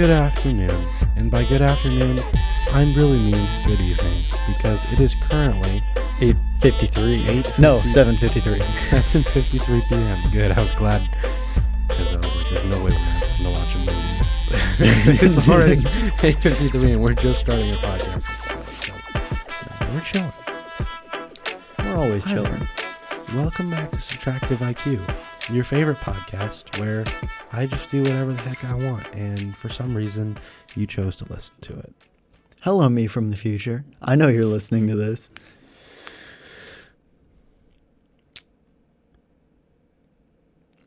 good afternoon. And by good afternoon, I really mean good evening, because it is currently 8:53. No, 7:53. 7:53 p.m. Good, I was glad, because I was like, there's no way we're going to have time to watch a movie. It's already 8:53 and we're just starting a podcast. So, we're chilling. We're always chilling. Welcome back to Subtractive IQ, your favorite podcast where I just do whatever the heck I want, and for some reason, you chose to listen to it. Hello, me from the future. I know you're listening to this.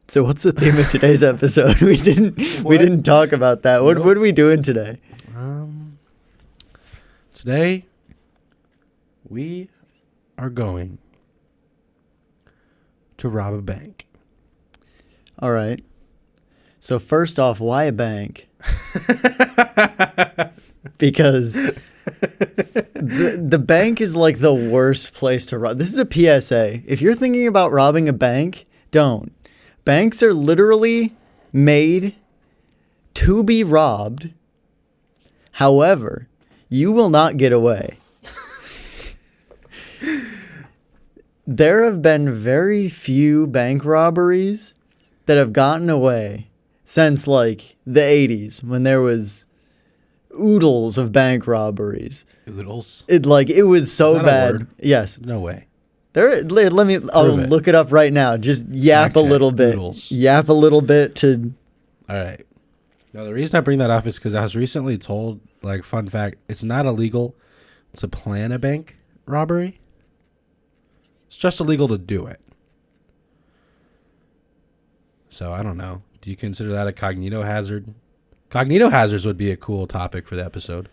So what's the theme of today's episode? We didn't talk about that. What are we doing today? Today we are going to rob a bank. All right. So first off, why a bank? Because the bank is like the worst place to rob. This is a PSA. If you're thinking about robbing a bank, don't. Banks are literally made to be robbed. However, you will not get away. There have been very few bank robberies that have gotten away since like the 80s when there was oodles of bank robberies. Oodles? It was so bad. Word? Yes. No way. I'll look it up right now. Just yap a little bit. Oodles. Yap a little bit to... All right. Now, the reason I bring that up is because I was recently told, like, fun fact, it's not illegal to plan a bank robbery. It's just illegal to do it. So, I don't know. Do you consider that a cognito hazard? Cognito hazards would be a cool topic for the episode.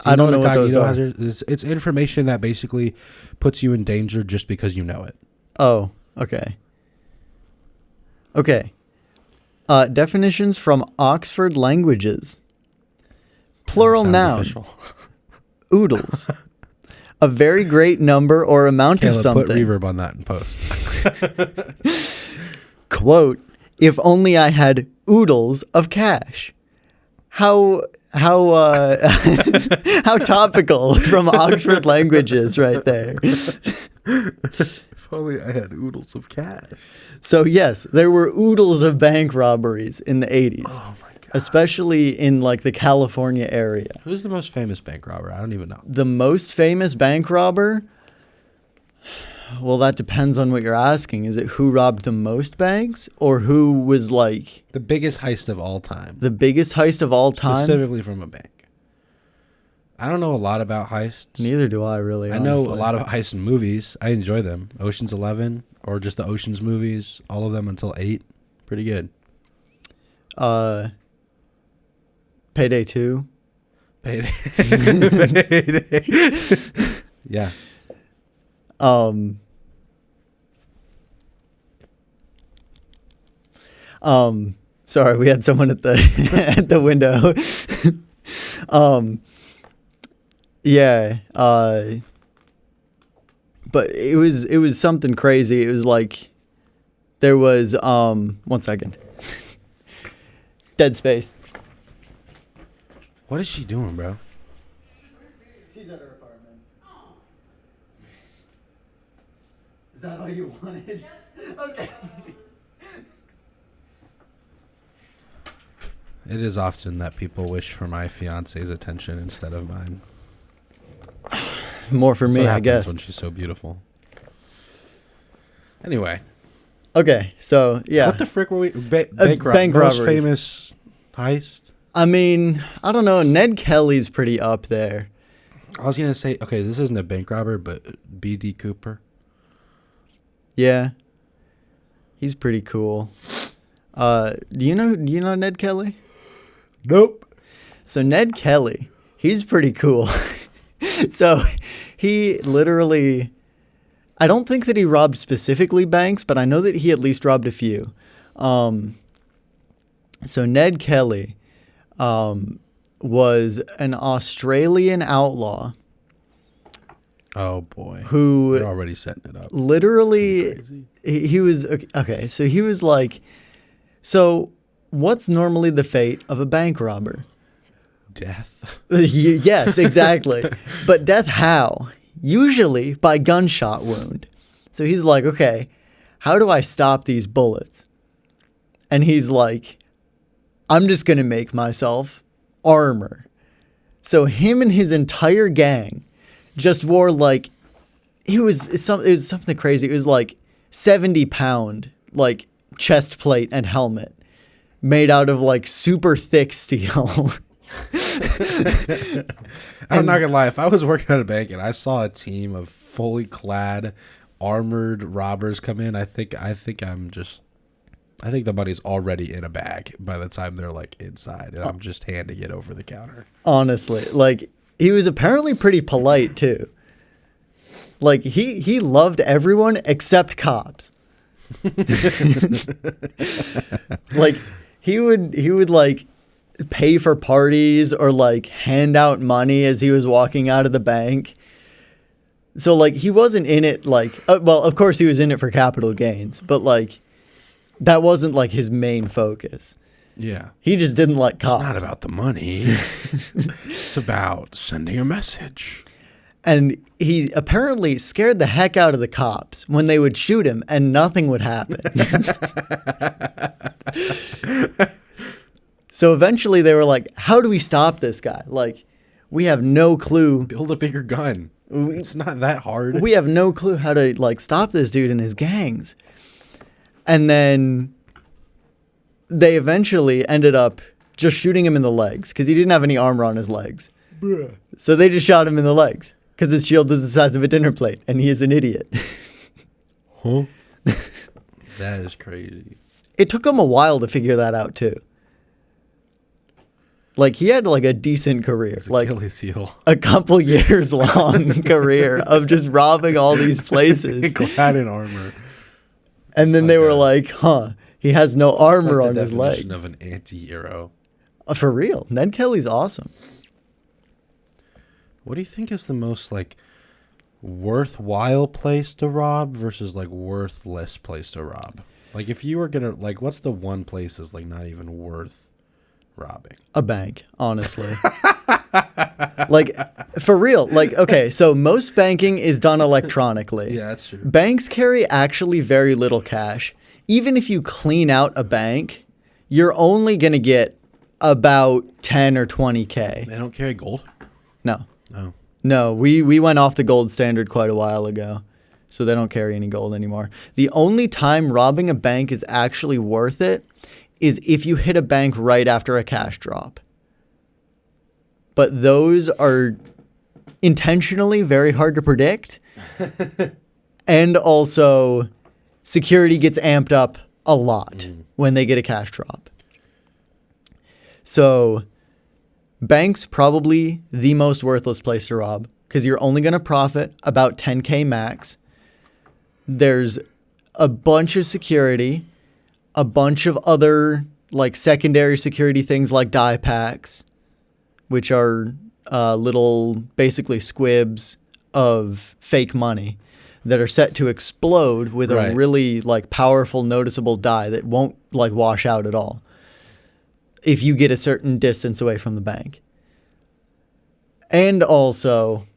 I don't know what those are. It's information that basically puts you in danger just because you know it. Oh, okay. Okay. Definitions from Oxford Languages. Plural noun. Official. Oodles. A very great number or amount of something. Put reverb on that in post. Quote, if only I had oodles of cash. How topical from Oxford Languages right there. If only I had oodles of cash. So yes, there were oodles of bank robberies in the 80s. Oh my God. Especially in like the California area. Who's the most famous bank robber? I don't even know. The most famous bank robber? Well, that depends on what you're asking. Is it who robbed the most banks or who was like... The biggest heist of all time. The biggest heist of all time? Specifically from a bank. I don't know a lot about heists. Neither do I really, I know a lot of heist movies. I enjoy them. Ocean's 11 or just the Ocean's movies. All of them until 8. Pretty good. Payday 2. Payday. Yeah. Sorry, we had someone at the at the window. Yeah. But it was something crazy. It was like there was 1 second. Dead space. What is she doing, bro? She's at her apartment. Is that all you wanted? Okay. It is often that people wish for my fiance's attention instead of mine. More for That's me, what I happens guess. when she's so beautiful. Anyway. Okay, so yeah. What the frick were we? Bank robberies. Most famous heist? I mean, I don't know. Ned Kelly's pretty up there. I was going to say, okay, this isn't a bank robber, but B.D. Cooper. Yeah. He's pretty cool. Do you know Ned Kelly? Nope. So Ned Kelly, he's pretty cool. So he literally, I don't think that he robbed specifically banks, but I know that he at least robbed a few. So Ned Kelly was an Australian outlaw. Oh boy. Who You're already setting it up. Literally, he was, okay, so he was like, so what's normally the fate of a bank robber? Death. Yes, exactly. But death how? Usually by gunshot wound. So he's like, okay, how do I stop these bullets? And he's like, I'm just going to make myself armor. So him and his entire gang just wore like, it was something crazy. It was like 70-pound like chest plate and helmet made out of like super thick steel. I'm not gonna lie. If I was working at a bank and I saw a team of fully clad, armored robbers come in, I think the money's already in a bag by the time they're like inside, and I'm just handing it over the counter. Honestly, like he was apparently pretty polite too. Like he loved everyone except cops. Like he would like pay for parties or like hand out money as he was walking out of the bank. So like he wasn't in it like well, of course he was in it for capital gains, but like that wasn't like his main focus. Yeah. He just didn't like cops. It's not about the money. It's about sending a message. And he apparently scared the heck out of the cops when they would shoot him and nothing would happen. So eventually they were like, how do we stop this guy? Like, we have no clue. Build a bigger gun. It's not that hard. We have no clue how to like stop this dude and his gangs. And then they eventually ended up just shooting him in the legs because he didn't have any armor on his legs. Bruh. So they just shot him in the legs because his shield is the size of a dinner plate and he is an idiot. Huh? That is crazy. It took him a while to figure that out too. Like he had like a decent career, like Achilles heel. a couple years long career of just robbing all these places. Clad in armor. And then they were like, huh, he has no armor on his legs. Of an anti-hero. For real. Ned Kelly's awesome. What do you think is the most like worthwhile place to rob versus like worthless place to rob? Like if you were gonna like, what's the one place that's like not even worth robbing? A bank, honestly. Like for real. Like, okay, so most banking is done electronically. Yeah, that's true. Banks carry actually very little cash. Even if you clean out a bank, you're only going to get about 10 or 20K. They don't carry gold? No. Oh. No, we went off the gold standard quite a while ago. So they don't carry any gold anymore. The only time robbing a bank is actually worth it is if you hit a bank right after a cash drop. But those are intentionally very hard to predict. And also, security gets amped up a lot when they get a cash drop. So, banks probably the most worthless place to rob because you're only going to profit about 10K max. There's a bunch of security, a bunch of other like secondary security things like die packs, which are little basically squibs of fake money that are set to explode with a really like powerful noticeable die that won't like wash out at all if you get a certain distance away from the bank. And also,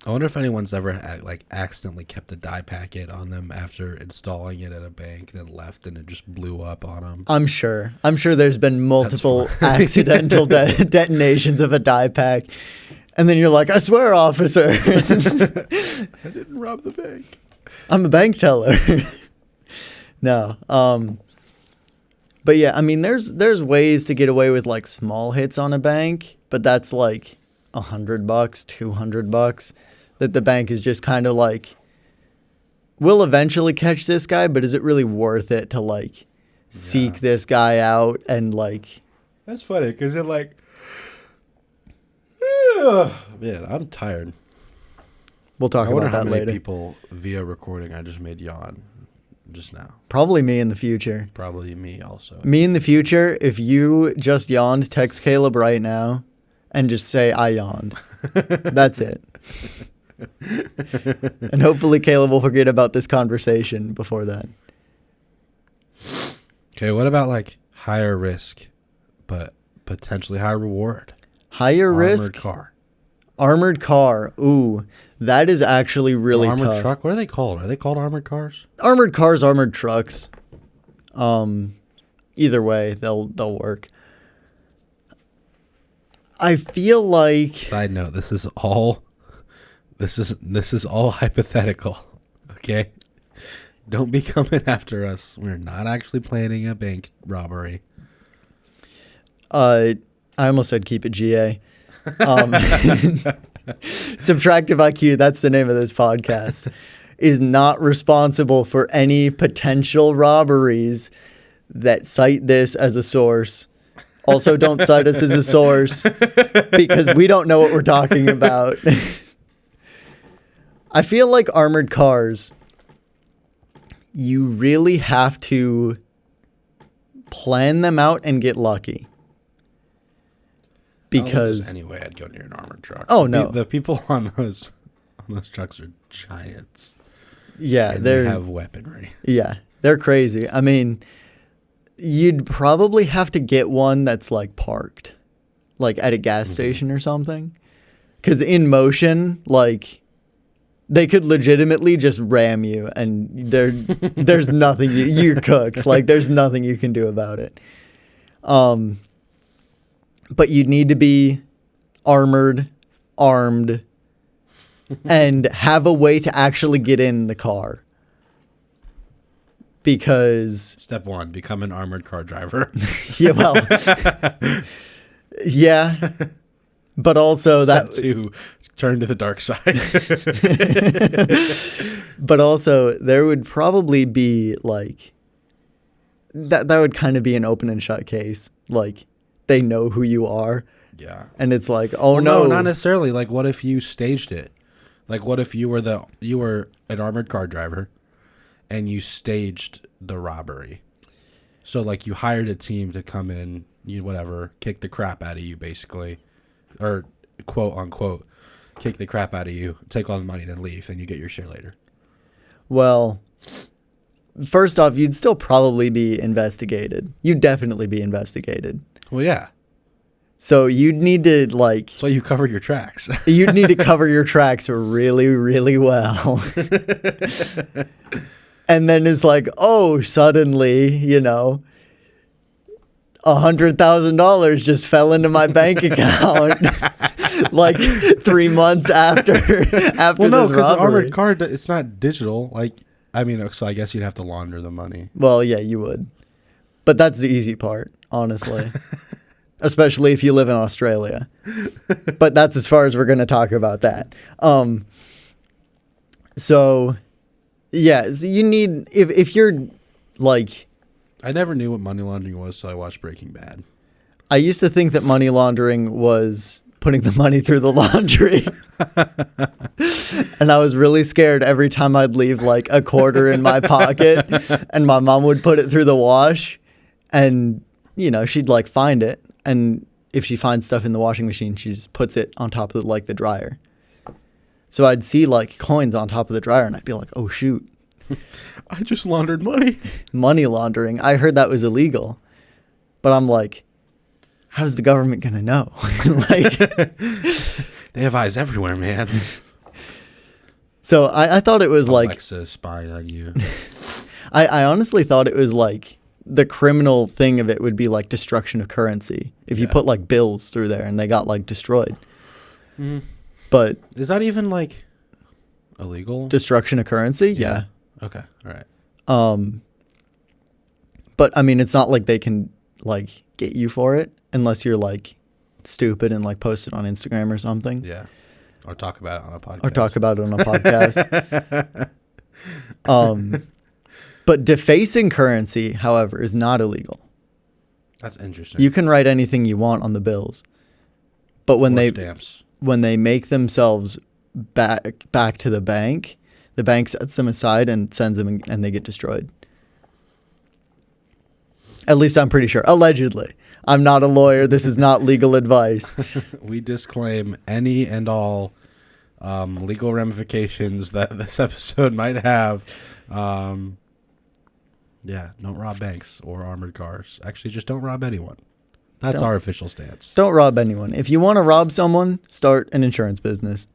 I wonder if anyone's ever like accidentally kept a dye packet on them after installing it at a bank, then left and it just blew up on them. I'm sure there's been multiple accidental detonations of a dye pack. And then you're like, I swear, officer. I didn't rob the bank. I'm a bank teller. No. But yeah, I mean, there's ways to get away with like small hits on a bank, but that's like $100, $200 that the bank is just kind of like, we'll eventually catch this guy, but is it really worth it to like seek this guy out and like. That's funny because it like, man, I'm tired. We'll talk about that later. People via recording I just made yawn just now. Probably me in the future. Probably me also. Me in the future, if you just yawned, text Caleb right now and just say, I yawned. That's it. And hopefully Caleb will forget about this conversation before then. Okay, what about like higher risk but potentially high reward? Higher risk. Armored car. Ooh, that is actually really armored tough. truck. What are they called? Are they called armored cars? Armored cars, armored trucks. Either way, they'll work. I feel like. Side note: this is all hypothetical. Okay, don't be coming after us. We're not actually planning a bank robbery. I almost said keep it GA. Subtractive IQ, that's the name of this podcast, is not responsible for any potential robberies that cite this as a source. Also, don't cite us as a source because we don't know what we're talking about. I feel like armored cars, you really have to plan them out and get lucky. Because anyway, I'd go near an armored truck. Oh, no. The people on those trucks are giants. Yeah, and they have weaponry. Yeah, they're crazy. I mean, you'd probably have to get one that's like parked, like at a gas station or something. Because in motion, like they could legitimately just ram you, and there's nothing you're cooked. Like there's nothing you can do about it. But you'd need to be armed, and have a way to actually get in the car. Because... Step 1, become an armored car driver. Yeah, well... yeah. But also Step 2, turn to the dark side. But also, there would probably be, like... That would kind of be an open and shut case. Like... They know who you are. Yeah. And it's like, no, not necessarily. Like, what if you staged it? Like, what if you were an armored car driver and you staged the robbery? So, like, you hired a team to come in, kick the crap out of you, basically. Or, quote, unquote, kick the crap out of you, take all the money, then leave, and you get your share later. Well, first off, you'd still probably be investigated. You'd definitely be investigated. Well, yeah. So you'd need to, like... So you cover your tracks. You'd need to cover your tracks really, really well. And then it's like, oh, suddenly, $100,000 just fell into my bank account. Like 3 months after this robbery. Armored car, it's not digital. Like, I mean, so I guess you'd have to launder the money. Well, yeah, you would. But that's the easy part, honestly. Especially if you live in Australia. But that's as far as we're going to talk about that. So, yeah, so you need... If you're, like... I never knew what money laundering was, so I watched Breaking Bad. I used to think that money laundering was putting the money through the laundry. And I was really scared every time I'd leave, like, a quarter in my pocket. And my mom would put it through the wash. And, she'd, like, find it. And if she finds stuff in the washing machine, she just puts it on top of, like, the dryer. So I'd see, like, coins on top of the dryer, and I'd be like, oh, shoot. I just laundered money. Money laundering. I heard that was illegal. But I'm like, how's the government going to know? Like, they have eyes everywhere, man. So I thought it was Alexa spy on you. I honestly thought it was like the criminal thing of it would be like destruction of currency. If you put like bills through there and they got like destroyed. Mm. But is that even like illegal? Destruction of currency? Yeah. Okay. All right. But I mean, it's not like they can like get you for it unless you're like stupid and like post it on Instagram or something. Yeah. Or talk about it on a podcast. But defacing currency, however, is not illegal. That's interesting. You can write anything you want on the bills. But when they make themselves back to the bank sets them aside and sends them and they get destroyed. At least I'm pretty sure. Allegedly. I'm not a lawyer. This is not legal advice. We disclaim any and all legal ramifications that this episode might have. Yeah, don't rob banks or armored cars. Actually, just don't rob anyone. That's our official stance. Don't rob anyone. If you want to rob someone, start an insurance business.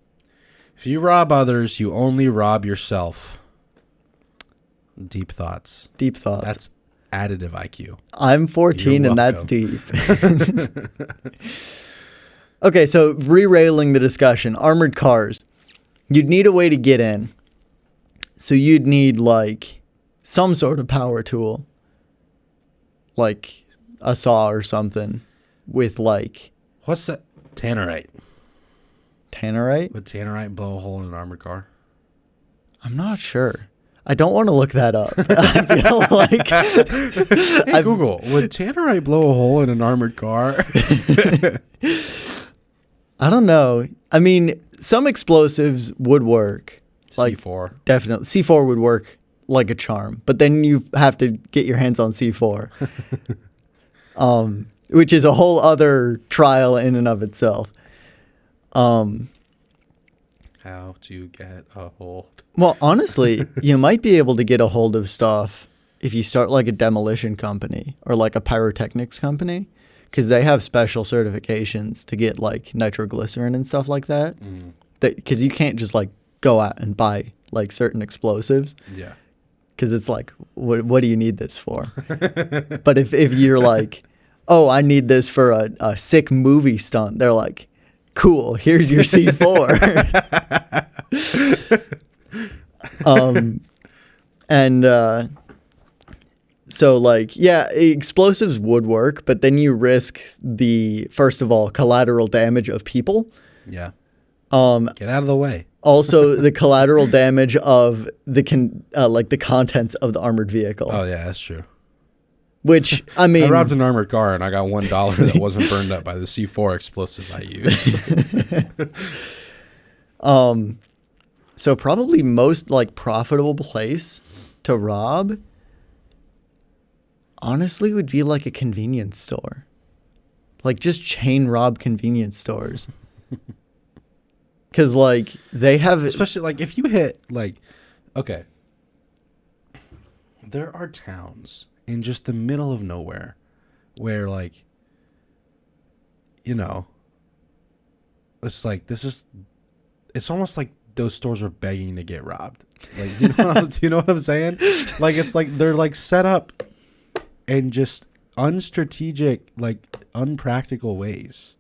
If you rob others, you only rob yourself. Deep thoughts. Deep thoughts. That's additive IQ. I'm 14 You're and that's welcome. deep. Okay, so re-railing the discussion. Armored cars. You'd need a way to get in. So you'd need like some sort of power tool. Like a saw or something with like... What's that? Tannerite. Tannerite? Would tannerite blow a hole in an armored car? I'm not sure. I don't want to look that up. I feel like... Hey, Google, would tannerite blow a hole in an armored car? I don't know. I mean, some explosives would work. Like, C4. Definitely. C4 would work like a charm. But then you have to get your hands on C4. Which is a whole other trial in and of itself. How to get a hold. Well, honestly, you might be able to get a hold of stuff if you start like a demolition company or like a pyrotechnics company, because they have special certifications to get like nitroglycerin and stuff like that. Because you can't just like go out and buy like certain explosives. Yeah. Because it's like, what do you need this for? But if you're like, oh, I need this for a sick movie stunt, they're like, cool, here's your C4. So like, yeah, explosives would work, but then you risk the, first of all, collateral damage of people. Yeah. Get out of the way. Also, the collateral damage of the contents of the armored vehicle. Oh yeah, that's true. Which, I mean... I robbed an armored car and I got $1 that wasn't burned up by the C4 explosive I used. So probably most like profitable place to rob, honestly, would be like a convenience store. Like just chain rob convenience stores. Because like they have... Especially like if you hit like... Okay. There are towns in just the middle of nowhere where like, you know, it's like it's almost like those stores are begging to get robbed. Like, do you know what I'm saying? Like, it's like they're like set up in just unstrategic, like unpractical ways.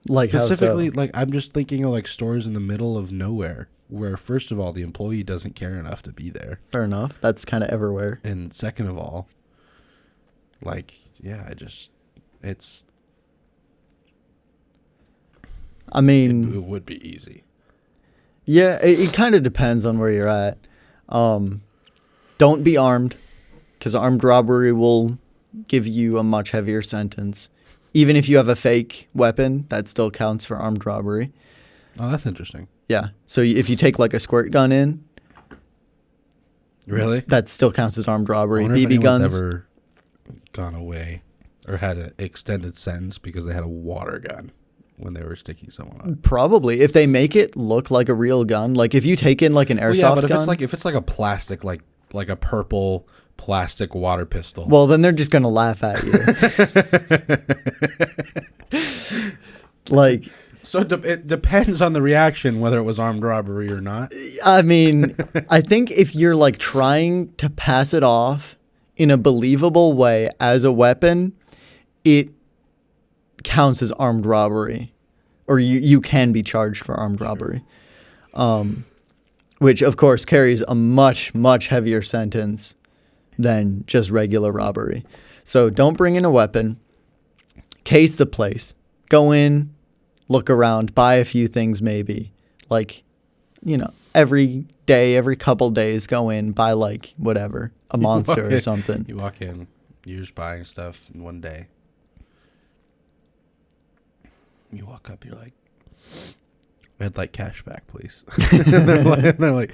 Like Specifically, how so? like I'm just thinking of like stores in the middle of nowhere where first of all the employee doesn't care enough to be there. Fair enough. That's kind of everywhere. And second of all, like, yeah, it's... I mean... It would be easy. Yeah, it kind of depends on where you're at. Don't be armed, because armed robbery will give you a much heavier sentence. Even if you have a fake weapon, that still counts for armed robbery. Oh, that's interesting. Yeah. So if you take like a squirt gun in, really, that still counts as armed robbery. I wonder if BB anyone's guns ever gone away or had an extended sentence because they had a water gun when they were sticking someone up. Probably, if they make it look like a real gun, like if you take in like an airsoft yeah, but gun, if it's like a plastic, like a purple plastic water pistol. well, then they're just gonna laugh at you. Like. So it depends on the reaction whether it was armed robbery or not. I mean, I think if you're like trying to pass it off in a believable way as a weapon, it counts as armed robbery, or you can be charged for armed robbery, which of course carries a much, much heavier sentence than just regular robbery. So don't bring in a weapon, case the place, go in, look around, buy a few things maybe. Like, you know, every day, every couple days, go in, buy like whatever, a monster or something. You walk in, you're just buying stuff in one day. You walk up, you're like, I'd like cash back, please. And they're like,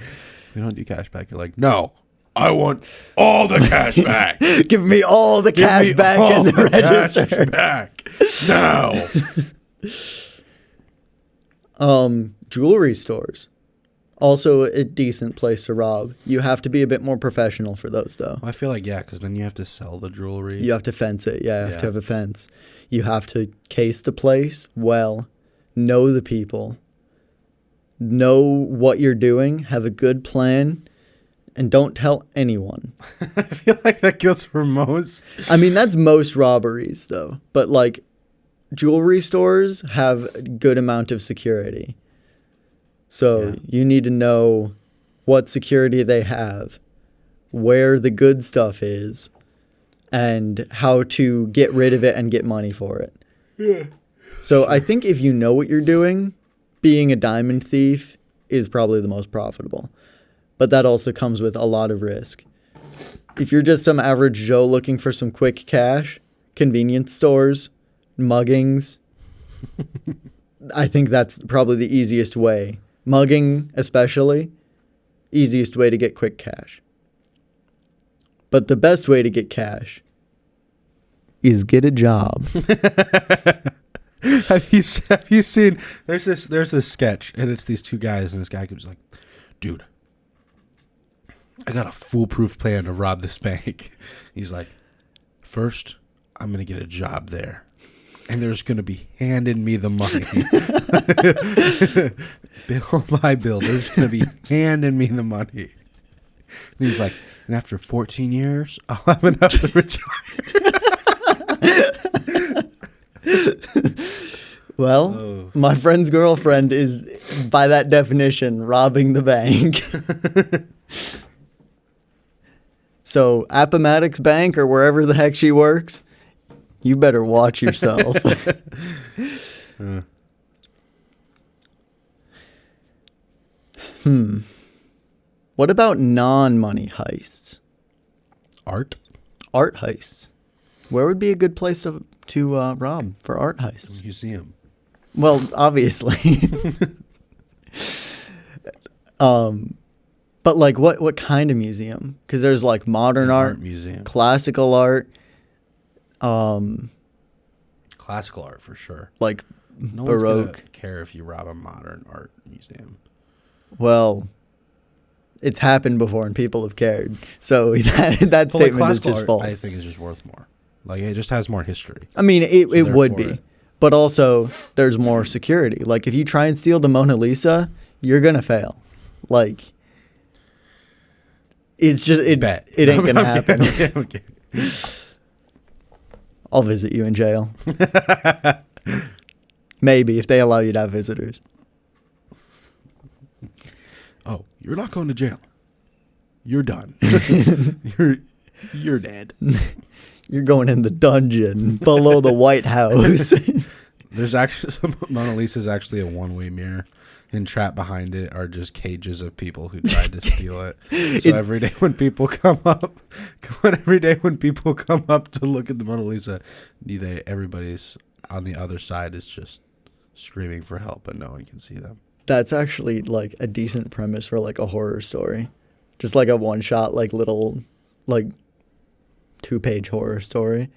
we don't do cash back. You're like, no, I want all the cash back. Give me all the cash back in the register. Cash back now. Jewelry stores. Also a decent place to rob. You have to be a bit more professional for those, though. I feel like, yeah, because then you have to sell the jewelry. You have to fence it. Yeah, you have Yeah. to have a fence. You have to case the place well, know the people, know what you're doing, have a good plan, and don't tell anyone. I feel like that goes for most. I mean, that's most robberies, though. But, like, jewelry stores have a good amount of security. So you need to know what security they have, where the good stuff is, and how to get rid of it and get money for it. Yeah. So I think if you know what you're doing, being a diamond thief is probably the most profitable. But that also comes with a lot of risk. If you're just some average Joe looking for some quick cash, convenience stores, muggings, I think that's probably the easiest way. Mugging, especially, easiest way to get quick cash. But the best way to get cash is get a job. Have you seen? There's this sketch, and it's these two guys, and this guy comes like, "Dude, I got a foolproof plan to rob this bank." He's like, "First, I'm gonna get a job there, and they're just gonna be handing me the money, bill by bill. They're just gonna be handing me the money." And he's like, "And after 14 years, I'll have enough to retire." Well, my friend's girlfriend is, by that definition, robbing the bank. So, Appomattox Bank or wherever the heck she works, you better watch yourself. What about non-money heists? Art? Art heists. Where would be a good place to rob for art heists? Museum. Well, obviously. But like what kind of museum? Because there's like modern art museum, classical art, classical art for sure. like No Baroque. one's gonna care if you rob a modern art museum. Well, it's happened before and people have cared. So that But like statement is classical just art, false. I think is just worth more. Like it just has more history. I mean, it would be. therefore- But also, there's more security. Like, if you try and steal the Mona Lisa, you're going to fail. Like, it's just, it ain't going to happen. Okay. I'll visit you in jail. Maybe, if they allow you to have visitors. Oh, you're not going to jail. You're done. You're dead. You're going in the dungeon below the White House. There's actually Mona Lisa is actually a one-way mirror, and trapped behind it are just cages of people who tried to steal it. So every day when people come up to look at the Mona Lisa, everybody's on the other side is just screaming for help, but no one can see them. That's actually like a decent premise for like a horror story. Just like a one-shot, like little, like 2-page horror story.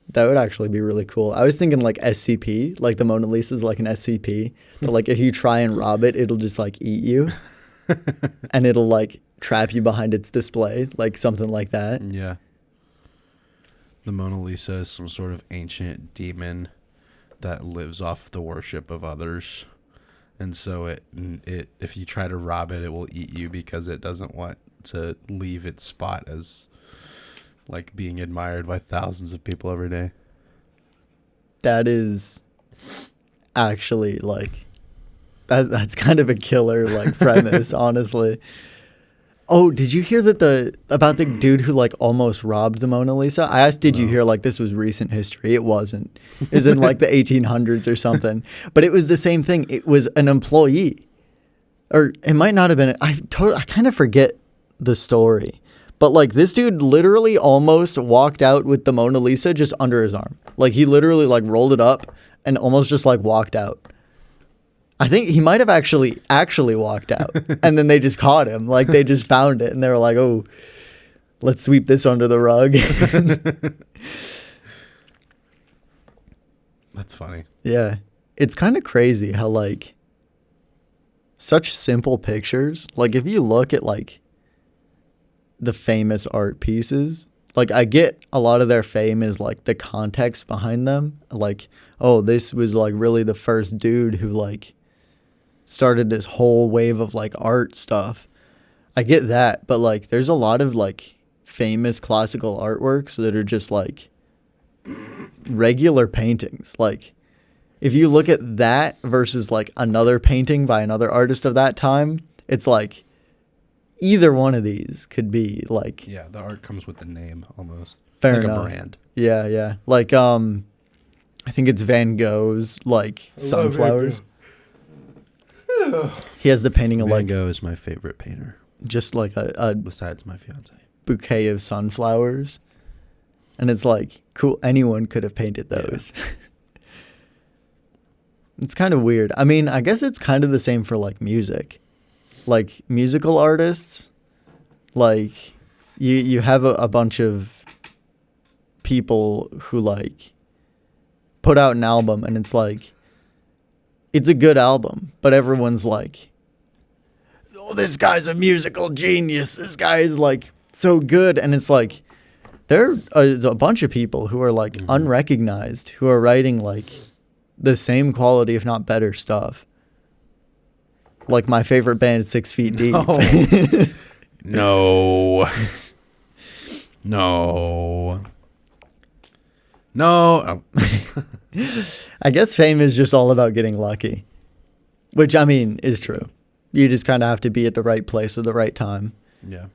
That would actually be really cool. I was thinking like SCP, like the Mona Lisa is like an SCP. But like if you try and rob it, it'll just like eat you. And it'll like trap you behind its display, like something like that. Yeah. The Mona Lisa is some sort of ancient demon that lives off the worship of others. And so it if you try to rob it, it will eat you because it doesn't want to leave its spot as like being admired by thousands of people every day. That is actually like that's kind of a killer like premise, honestly. Oh, did you hear about the dude who like almost robbed the Mona Lisa? I asked, did you hear like this was recent history? It wasn't. It was in like the 1800s or something. But it was the same thing. It was an employee, or it might not have been. I kind of forget the story. But like this dude literally almost walked out with the Mona Lisa just under his arm. Like he literally like rolled it up and almost just like walked out. I think he might have actually walked out, and then they just caught him. Like they just found it, and they were like, "Oh, let's sweep this under the rug." That's funny. Yeah, it's kind of crazy how like such simple pictures. Like if you look at like the famous art pieces, like I get a lot of their fame is like the context behind them. Like, oh, this was like really the first dude who like started this whole wave of like art stuff. I get that, but like there's a lot of like famous classical artworks that are just like regular paintings. Like if you look at that versus like another painting by another artist of that time, it's like either one of these could be like, Yeah, the art comes with the name almost. fair It's like enough. a brand. Yeah, yeah. Like I think it's Van Gogh's like sunflowers. He has the painting of Van like Gogh is my favorite painter, just like a besides my fiance. bouquet of sunflowers, and it's like cool. Anyone could have painted those. Yeah. It's kind of weird. I mean, I guess it's kind of the same for like music, like musical artists. Like you have a bunch of people who like put out an album, and it's like it's a good album, but everyone's like, oh, this guy's a musical genius. This guy is like so good. And it's like, there is a bunch of people who are like unrecognized, who are writing like the same quality, if not better stuff. Like my favorite band, 6 Feet Deep. No. No. No. I guess fame is just all about getting lucky, which I mean is true. You just kind of have to be at the right place at the right time. Yeah.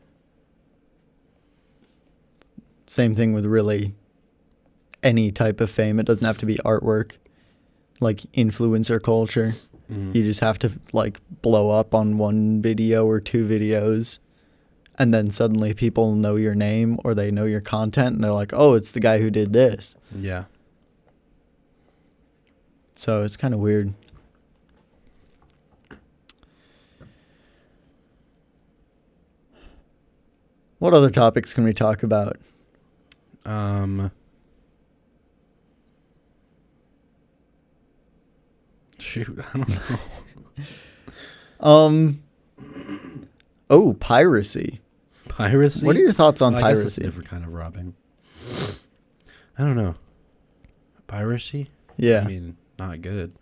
Same thing with really any type of fame. It doesn't have to be artwork, like influencer culture. Mm-hmm. You just have to like blow up on one video or two videos, and then suddenly people know your name or they know your content, and they're like, oh, it's the guy who did this. Yeah. So it's kind of weird. What other topics can we talk about? Shoot, I don't know. Oh, piracy. Piracy? What are your thoughts on I guess it's piracy? a different kind of robbing. I don't know. Piracy? Yeah. I mean, not good.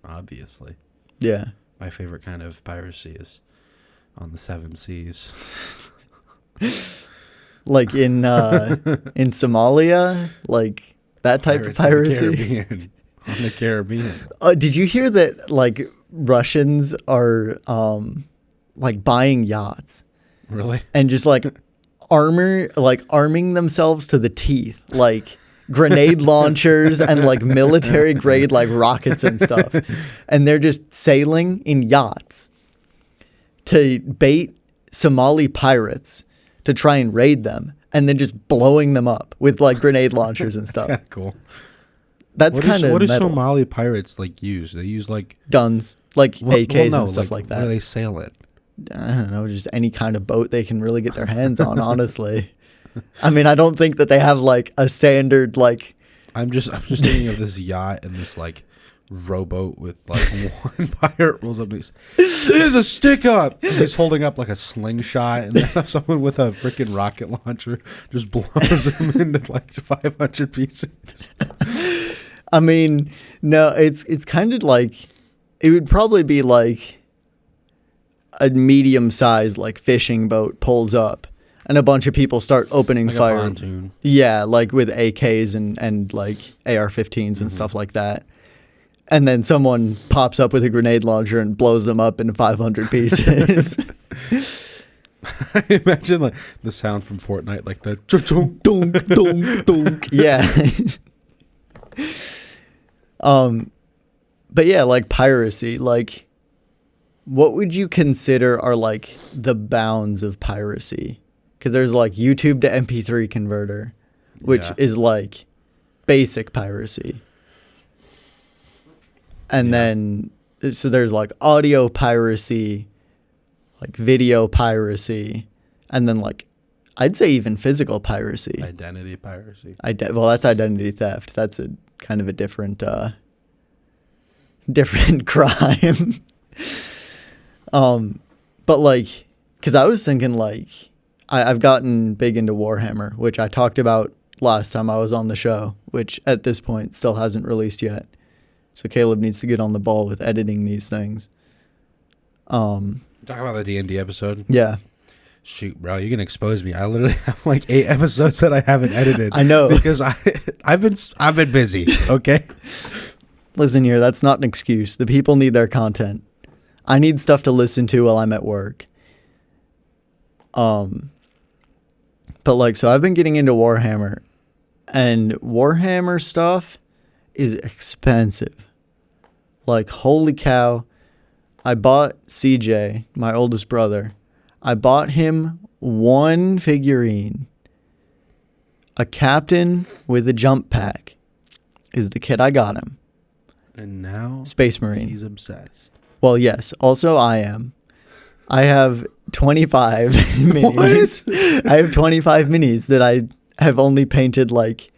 Obviously. Yeah. My favorite kind of piracy is on the 7 seas. Like in Somalia, like that type of piracy. On the Caribbean. Did you hear that like Russians are like buying yachts Really? and just like arming themselves to the teeth, like grenade launchers and like military grade like rockets and stuff, and they're just sailing in yachts to bait Somali pirates to try and raid them, and then just blowing them up with like grenade launchers and stuff. That's kind of cool. That's kind of what do metal. Somali pirates like use? They use like Guns, like AKs no, and stuff like that. Where do they sail it? I don't know, just any kind of boat they can really get their hands on, honestly. I mean, I don't think that they have like a standard like. I'm just thinking of this yacht and this like rowboat with like one pirate rolls up and he's, there's a stick up. And he's holding up like a slingshot, and then someone with a freaking rocket launcher just blows him into like 500 pieces. I mean, no, it's kind of like it would probably be like a medium-sized like fishing boat pulls up and a bunch of people start opening Like fire. a pontoon. Yeah, like with AKs and like AR-15s and stuff like that. And then someone pops up with a grenade launcher and blows them up into 500 pieces. I imagine like the sound from Fortnite, like the dunk, Dunk, dunk, dunk. Yeah. But yeah, like piracy, like what would you consider are like the bounds of piracy? Because there's like YouTube to MP3 converter, which is like basic piracy. And then, so there's like audio piracy, like video piracy, and then like, I'd say even physical piracy. Identity piracy. Well, that's identity theft. That's a kind of a different crime. But like, because I was thinking like, I've gotten big into Warhammer, which I talked about last time I was on the show, which at this point still hasn't released yet. So Caleb needs to get on the ball with editing these things. Talk about the D&D episode. Yeah. Shoot, bro, you can expose me. I literally have like 8 episodes that I haven't edited. I know, because I've been busy. Okay. Listen here, that's not an excuse. The people need their content. I need stuff to listen to while I'm at work. But like, so I've been getting into Warhammer, and Warhammer stuff is expensive. Like, holy cow. I bought CJ, my oldest brother. I bought him one figurine. A captain with a jump pack is the kit I got him. And now Space Marine. he's obsessed. Well, yes. Also, I am. I have 25 minis. I have 25 minis that I have only painted like.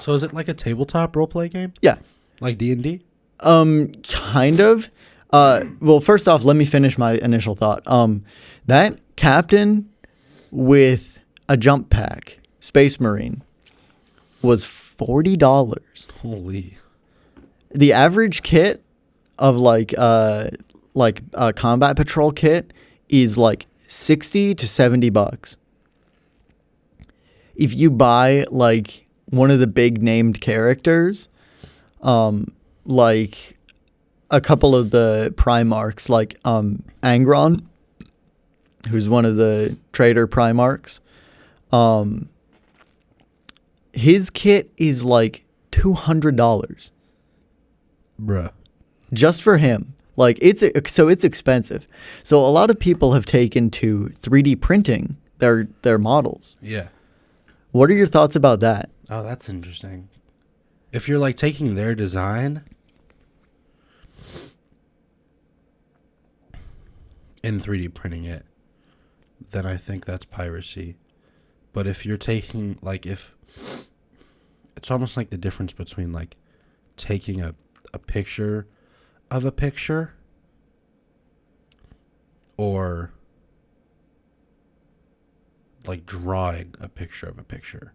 So is it like a tabletop roleplay game? Yeah. Like D&D? Kind of. Well, first off, let me finish my initial thought. That captain with a jump pack, Space Marine, was $40. Holy. The average kit of like a combat patrol kit is like $60 to $70. If you buy like one of the big named characters, like a couple of the Primarchs, like Angron, who's one of the trader Primarchs, his kit is like $200. Bruh. Just for him. Like, it's expensive. So a lot of people have taken to 3D printing their models. Yeah. What are your thoughts about that? Oh, that's interesting. If you're like taking their design and 3D printing it, then I think that's piracy. But if you're taking like, if it's almost like the difference between like taking a picture of a picture or like drawing a picture of a picture.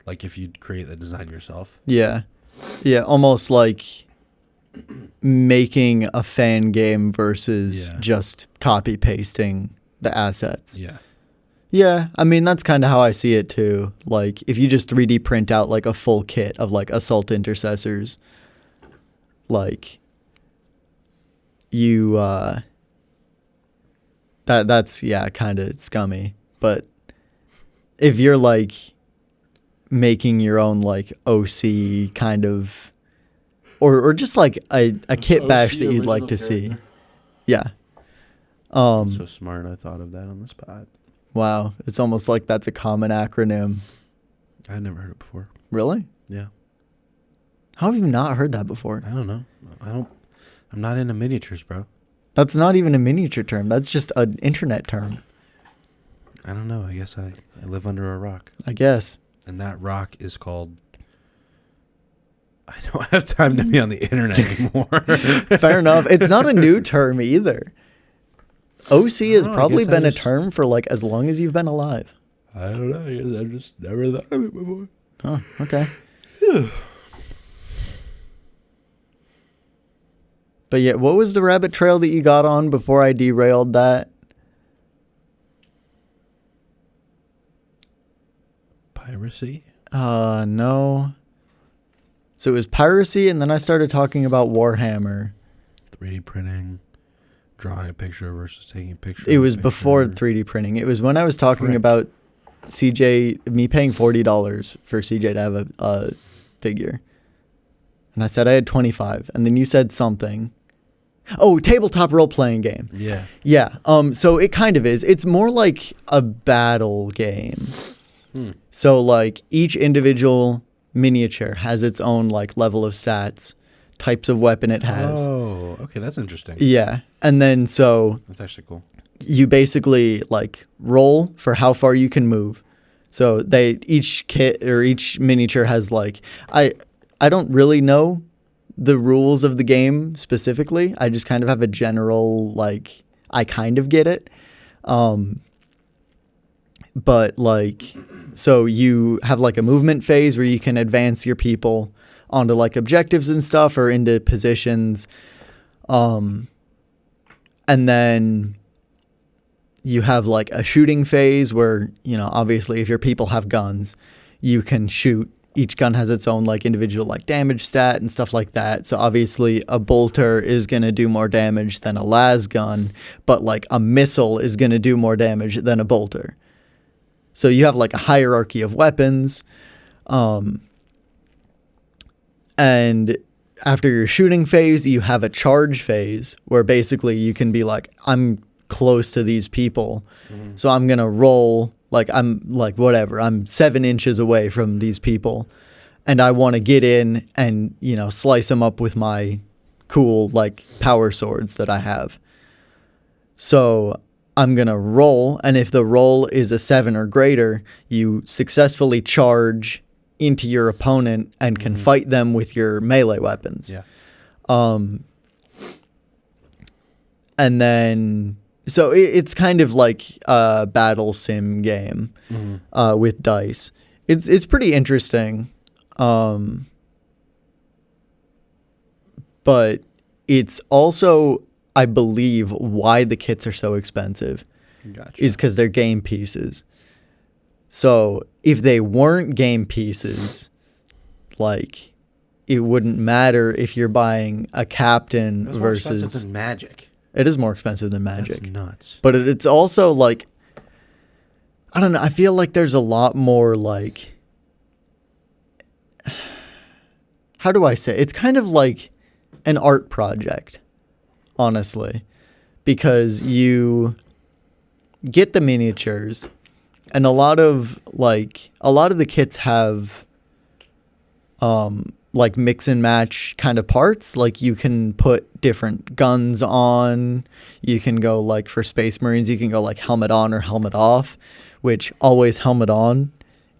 Like if you create the design yourself. Yeah. Yeah, almost like making a fan game versus just copy pasting the assets. Yeah. Yeah, I mean, that's kind of how I see it too. Like, if you just 3D print out like a full kit of like assault intercessors, like you that's kind of scummy. But if you're like making your own like OC kind of or just like a kit bash that you'd like to see. Yeah. So smart, I thought of that on the spot. Wow, it's almost like that's a common acronym. I never heard it before. Really? Yeah. How have you not heard that before? I don't know. I'm not into miniatures, bro. That's not even a miniature term. That's just an internet term. I don't know. I guess I live under a rock. I guess. And that rock is called... I don't have time to be on the internet anymore. Fair enough. It's not a new term either. OC has probably been a term for like as long as you've been alive. I don't know. I guess I've just never thought of it before. Oh, okay. But yeah, what was the rabbit trail that you got on before I derailed that? Piracy? No. So it was piracy, and then I started talking about Warhammer. 3D printing, drawing a picture versus taking a picture. It was before 3D printing. It was when I was talking about CJ, me paying $40 for CJ to have a figure. And I said I had 25, and then you said something. Oh, tabletop role-playing game. Yeah. Yeah. So it kind of is. It's more like a battle game. So like each individual miniature has its own like level of stats, types of weapon it has. Oh, okay, that's interesting. Yeah. And then so That's actually cool. you basically like roll for how far you can move. So each kit or each miniature has like I don't really know the rules of the game specifically. I just kind of have a general, like, I kind of get it. But like, so you have like a movement phase where you can advance your people onto like objectives and stuff or into positions. And then you have like a shooting phase where, you know, obviously if your people have guns, you can shoot. Each gun has its own like individual like damage stat and stuff like that. So obviously a bolter is going to do more damage than a las gun, but like a missile is going to do more damage than a bolter. So you have like a hierarchy of weapons. And after your shooting phase, you have a charge phase where basically you can be like, I'm close to these people. So I'm going to roll. Like, I'm like, whatever, I'm 7 inches away from these people and I want to get in and, you know, slice them up with my cool, like, power swords that I have. So I'm going to roll. And if the roll is a 7 or greater, you successfully charge into your opponent and can fight them with your melee weapons. Yeah. And then... So it's kind of like a battle sim game with dice. It's pretty interesting, but it's also, I believe, why the kits are so expensive. Gotcha. Is because they're game pieces. So if they weren't game pieces, like, it wouldn't matter if you're buying a captain That's more versus... expensive than Magic. It is more expensive than Magic. That's nuts. But it's also like, I don't know. I feel like there's a lot more like, how do I say? It's kind of like an art project, honestly, because you get the miniatures and a lot of the kits have, like mix and match kind of parts. Like you can put different guns on. You can go like for Space Marines, you can go like helmet on or helmet off, which always helmet on.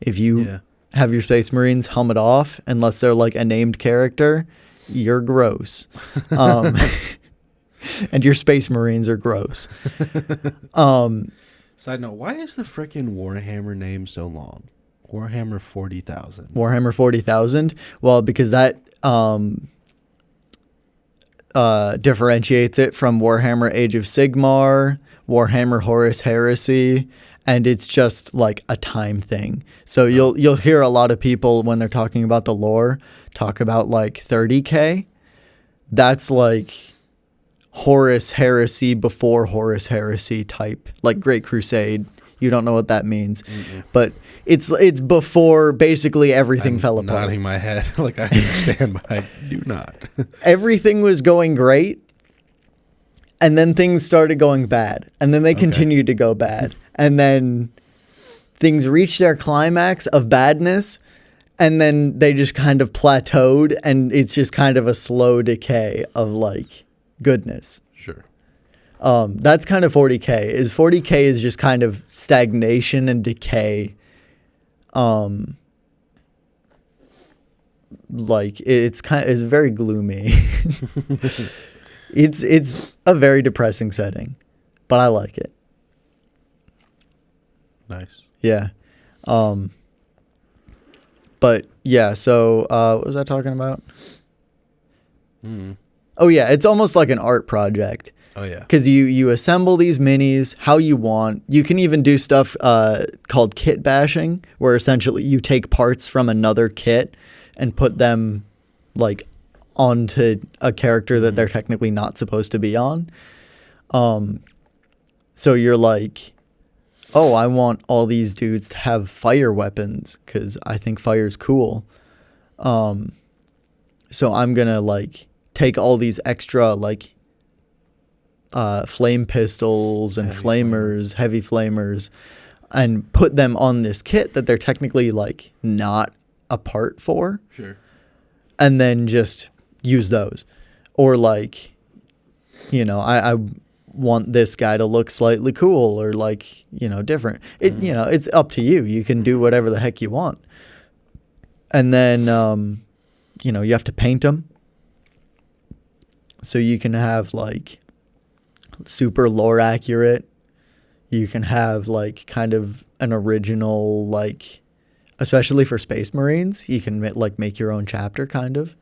If you have your Space Marines helmet off, unless they're like a named character, you're gross. And your Space Marines are gross. Side note, why is the frickin' Warhammer name so long? Warhammer 40,000. Warhammer 40,000? Well, because that differentiates it from Warhammer Age of Sigmar, Warhammer Horus Heresy, and it's just like a time thing. So you'll hear a lot of people when they're talking about the lore talk about like 30K. That's like Horus Heresy before Horus Heresy type, like Great Crusade. You don't know what that means. But it's before basically everything fell apart. Nodding my head like I understand, but I do not. Everything was going great, and then things started going bad, and then they continued to go bad, and then things reached their climax of badness, and then they just kind of plateaued, and it's just kind of a slow decay of like goodness. Sure. That's kind of 40K. 40K is just kind of stagnation and decay. Like it's very gloomy. It's a very depressing setting, but I like it. Nice. Yeah. But yeah, so what was I talking about? Oh yeah, it's almost like an art project. Oh yeah. Because you assemble these minis how you want. You can even do stuff called kit bashing, where essentially you take parts from another kit and put them like onto a character that they're technically not supposed to be on. So you're like, oh, I want all these dudes to have fire weapons because I think fire's cool. So I'm gonna like take all these extra like flame pistols and heavy flamers, and put them on this kit that they're technically like not a part for. Sure. And then just use those. Or like, you know, I want this guy to look slightly cool or like, you know, different. You know, it's up to you. You can do whatever the heck you want. And then, you know, you have to paint them. So you can have like super lore accurate. You can have like kind of an original, like, especially for Space Marines, you can like make your own chapter kind of.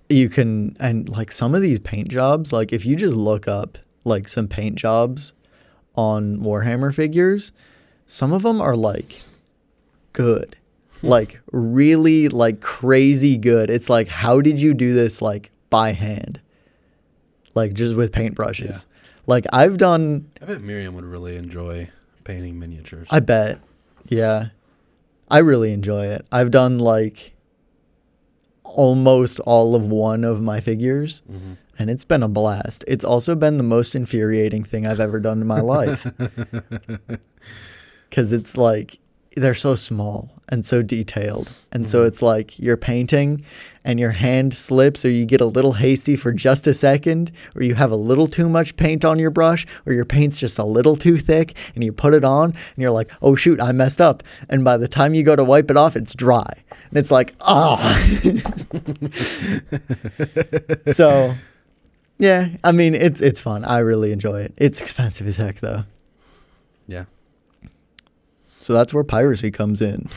You can, and like some of these paint jobs, like if you just look up like some paint jobs on Warhammer figures, some of them are like good, like really like crazy good. It's like, how did you do this like by hand? Like just with paintbrushes. Yeah. Like I bet Miriam would really enjoy painting miniatures. I bet. Yeah. I really enjoy it. I've done like almost all of one of my figures, and it's been a blast. It's also been the most infuriating thing I've ever done in my life. Because it's like, they're so small and so detailed. And so it's like you're painting and your hand slips, or you get a little hasty for just a second, or you have a little too much paint on your brush, or your paint's just a little too thick, and you put it on and you're like, oh shoot, I messed up. And by the time you go to wipe it off, it's dry. And it's like, So, yeah, I mean, it's fun. I really enjoy it. It's expensive as heck, though. Yeah. So that's where piracy comes in.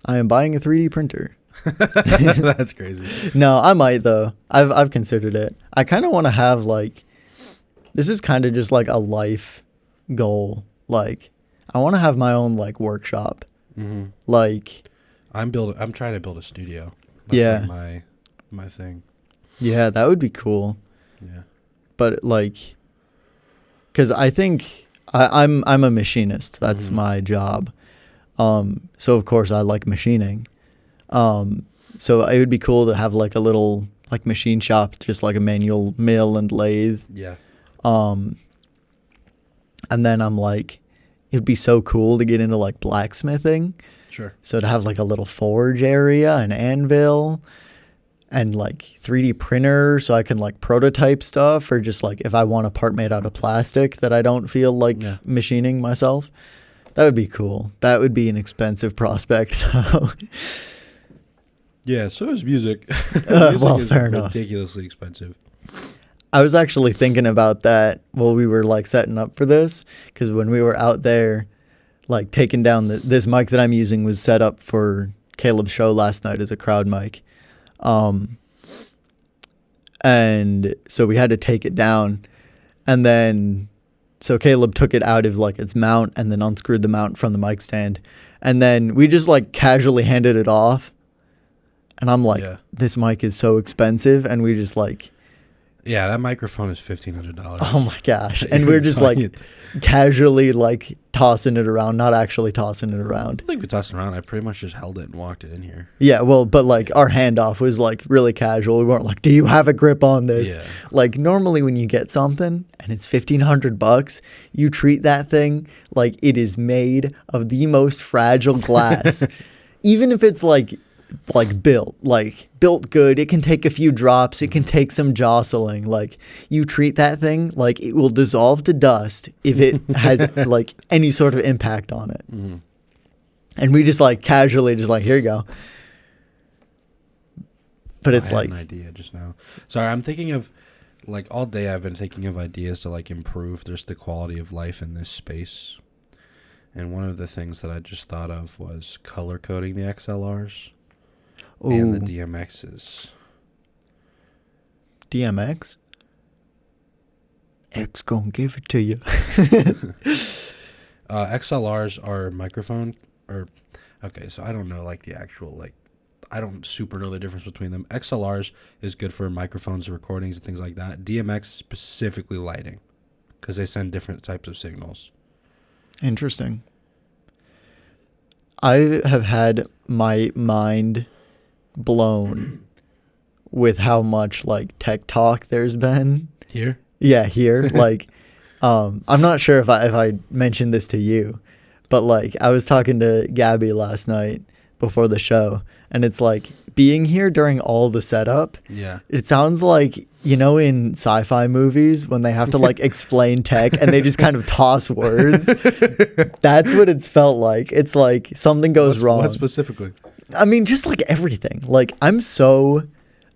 I am buying a 3D printer. That's crazy. No, I might though. I've considered it. I kind of want to have like, this is kind of just like a life goal. Like, I want to have my own like workshop. Like, I'm trying to build a studio. That's like my thing. Yeah, that would be cool. Yeah. But like, because I think I'm a machinist. That's my job. So of course I like machining. So it would be cool to have like a little like machine shop, just like a manual mill and lathe. Yeah. And then I'm like, it'd be so cool to get into like blacksmithing. Sure. So to have like a little forge area, an anvil, and like 3D printer, so I can like prototype stuff, or just like if I want a part made out of plastic that I don't feel like machining myself. That would be cool. That would be an expensive prospect though. Yeah, so is music. Well, fair enough. Ridiculously expensive. I was actually thinking about that while we were like setting up for this, because when we were out there, like taking down this mic that I'm using was set up for Caleb's show last night as a crowd mic. And so we had to take it down, and then so Caleb took it out of like its mount and then unscrewed the mount from the mic stand, and then we just like casually handed it off, and I'm like, this mic is so expensive, and we just like, yeah, that microphone is $1,500. oh my gosh. And we're just like casually like tossing it around, not actually tossing it around. I think we tossed it around. I pretty much just held it and walked it in here. Yeah, well, but like our handoff was like really casual. We weren't like, do you have a grip on this? Yeah. Like normally when you get something and it's $1,500, you treat that thing like it is made of the most fragile glass. Even if it's like built good, it can take a few drops, it can take some jostling. Like you treat that thing like it will dissolve to dust if it has like any sort of impact on it. And we just like casually just like, here you go. But it's I like had an idea just now. Sorry, I'm thinking of like all day I've been thinking of ideas to like improve just the quality of life in this space. And one of the things that I just thought of was color coding the XLRs. And the DMXs. DMX? X gonna give it to you. XLRs are microphone, or okay, so I don't know like the actual like, I don't super know the difference between them. XLRs is good for microphones and recordings and things like that. DMX is specifically lighting, because they send different types of signals. Interesting. I have had my mind blown with how much like tech talk there's been Here? Yeah, here. Like, I'm not sure if I mentioned this to you, but like I was talking to Gabby last night before the show, and it's like being here during all the setup. Yeah. It sounds like, you know, in sci-fi movies when they have to like explain tech and they just kind of toss words. That's what it's felt like. It's like something goes wrong. What specifically? I mean, just like everything. Like I'm so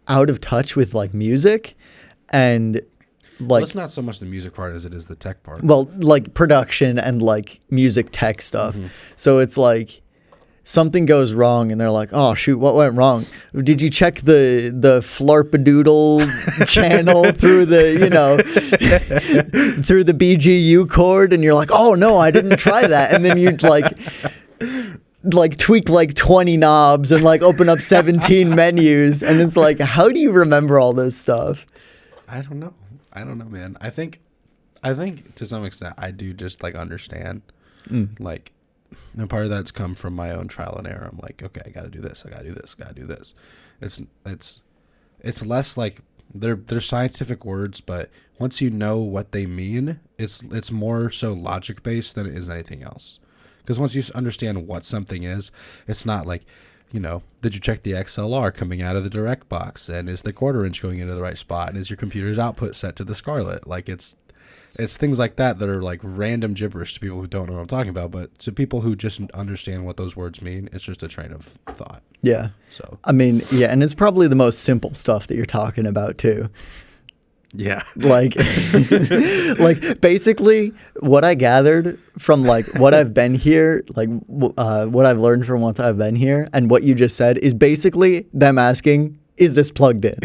out of touch with like music and Well, like it's not so much the music part as it is the tech part. well, like production and like music tech stuff. So it's like something goes wrong and they're like, oh shoot, what went wrong? Did you check the flarpadoodle channel through the, you know, through the BGU chord? And you're like, oh no, I didn't try that. And then you'd like tweak like 20 knobs and like open up 17 menus. And it's like, how do you remember all this stuff? I don't know, man. I think to some extent I do just like understand, like, and part of that's come from my own trial and error. I'm like, okay, I got to do this. I got to do this. Got to do this. It's less like they're scientific words, but once you know what they mean, it's more so logic based than it is anything else. Because once you understand what something is, it's not like, you know, did you check the XLR coming out of the direct box, and is the 1/4 inch going into the right spot, and is your computer's output set to the Scarlet? Like it's things like that are like random gibberish to people who don't know what I'm talking about, but to people who just understand what those words mean, it's just a train of thought. Yeah. So I mean, yeah, and it's probably the most simple stuff that you're talking about too. yeah, Like, like basically what I gathered from like what I've been here, like what I've learned from once I've been here, and what you just said is basically them asking, is this plugged in?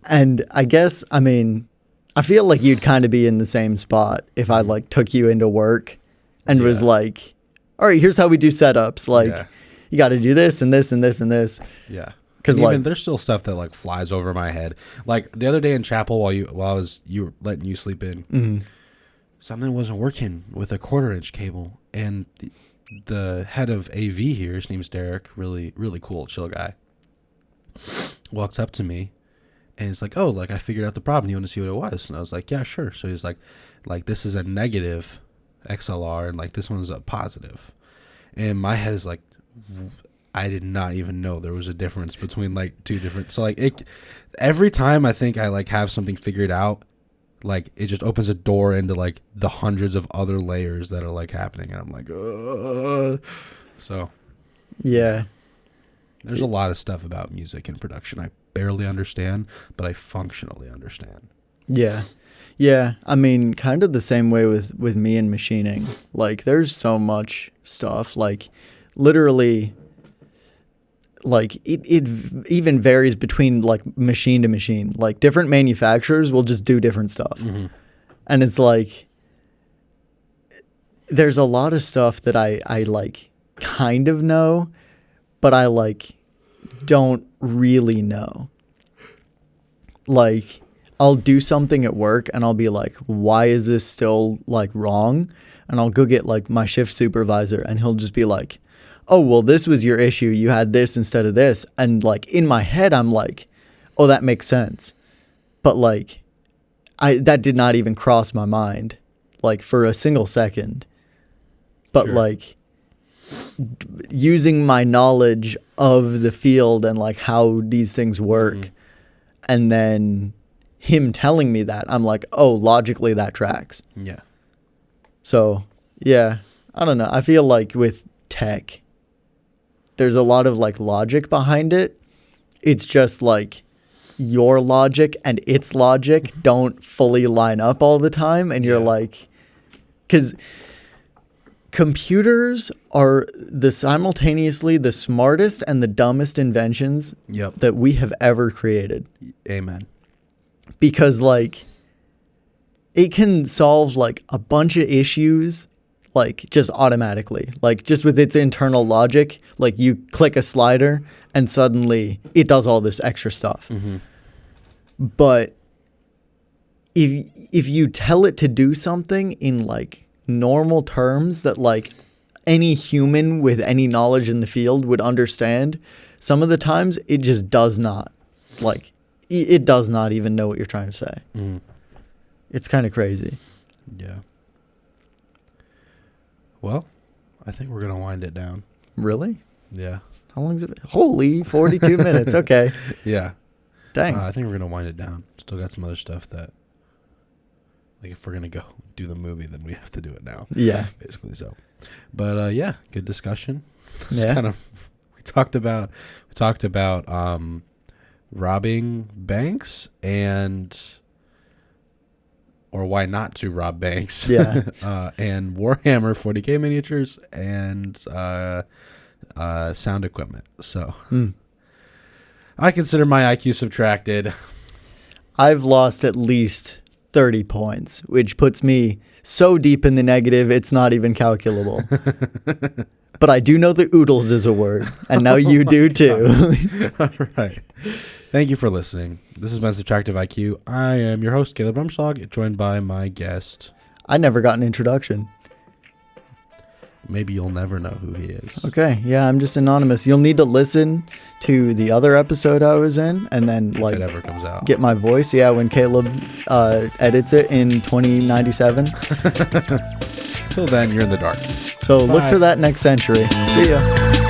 And I guess, I mean, I feel like you'd kind of be in the same spot if I like took you into work and was like, all right, here's how we do setups. Like, you got to do this and this and this and this. Yeah. Because even like, there's still stuff that like flies over my head. Like the other day in chapel, while you were letting you sleep in, something wasn't working with a 1/4 inch cable, and the head of AV here, his name's Derek, really really cool, chill guy, walks up to me, and he's like, "Oh, like I figured out the problem. You want to see what it was?" And I was like, "Yeah, sure." So he's like this is a negative XLR, and like this one's a positive, and my head is like, I did not even know there was a difference between like two different. So like every time I think I like have something figured out, like it just opens a door into like the hundreds of other layers that are like happening, and I'm like, ugh. So yeah, there's a lot of stuff about music and production I barely understand, but I functionally understand. yeah, yeah. I mean, kind of the same way with me and machining. Like, there's so much stuff. Like, literally. Like it even varies between like machine to machine. Like different manufacturers will just do different stuff. And it's like there's a lot of stuff that I like kind of know, but I like don't really know. Like I'll do something at work and I'll be like, why is this still like wrong? And I'll go get like my shift supervisor and he'll just be like, oh, well, this was your issue. You had this instead of this. And like in my head, I'm like, oh, that makes sense. But like, that did not even cross my mind like for a single second. But like using my knowledge of the field and like how these things work and then him telling me that, I'm like, oh, logically that tracks. Yeah. So, yeah, I don't know. I feel like with tech, there's a lot of like logic behind it. It's just like your logic and its logic don't fully line up all the time. And you're like, because computers are simultaneously the smartest and the dumbest inventions that we have ever created. Amen. Because like it can solve like a bunch of issues like just automatically, like just with its internal logic. Like you click a slider and suddenly it does all this extra stuff. But if you tell it to do something in like normal terms that like any human with any knowledge in the field would understand, some of the times it just does not. Like it does not even know what you're trying to say. It's kind of crazy. Yeah. Well, I think we're going to wind it down. Really? Yeah. How long is it? Holy 42 minutes. Okay. Yeah. Dang. I think we're going to wind it down. Still got some other stuff that, like, if we're going to go do the movie, then we have to do it now. Yeah. Basically, so. But, yeah, good discussion. Yeah. We talked about robbing banks or why not to rob banks. Yeah. And Warhammer 40K miniatures and sound equipment. So I consider my IQ subtracted. I've lost at least 30 points, which puts me so deep in the negative, it's not even calculable. But I do know that oodles is a word, and now you do too. All right. Thank you for listening. This has been Subtractive IQ. I am your host, Caleb Rumschlag, joined by my guest. I never got an introduction. Maybe you'll never know who he is. Okay, yeah, I'm just anonymous. You'll need to listen to the other episode I was in, and then If it ever comes out. get my voice. Yeah, when Caleb edits it in 2097. Till then, you're in the dark. So look Bye. for that next century. See ya.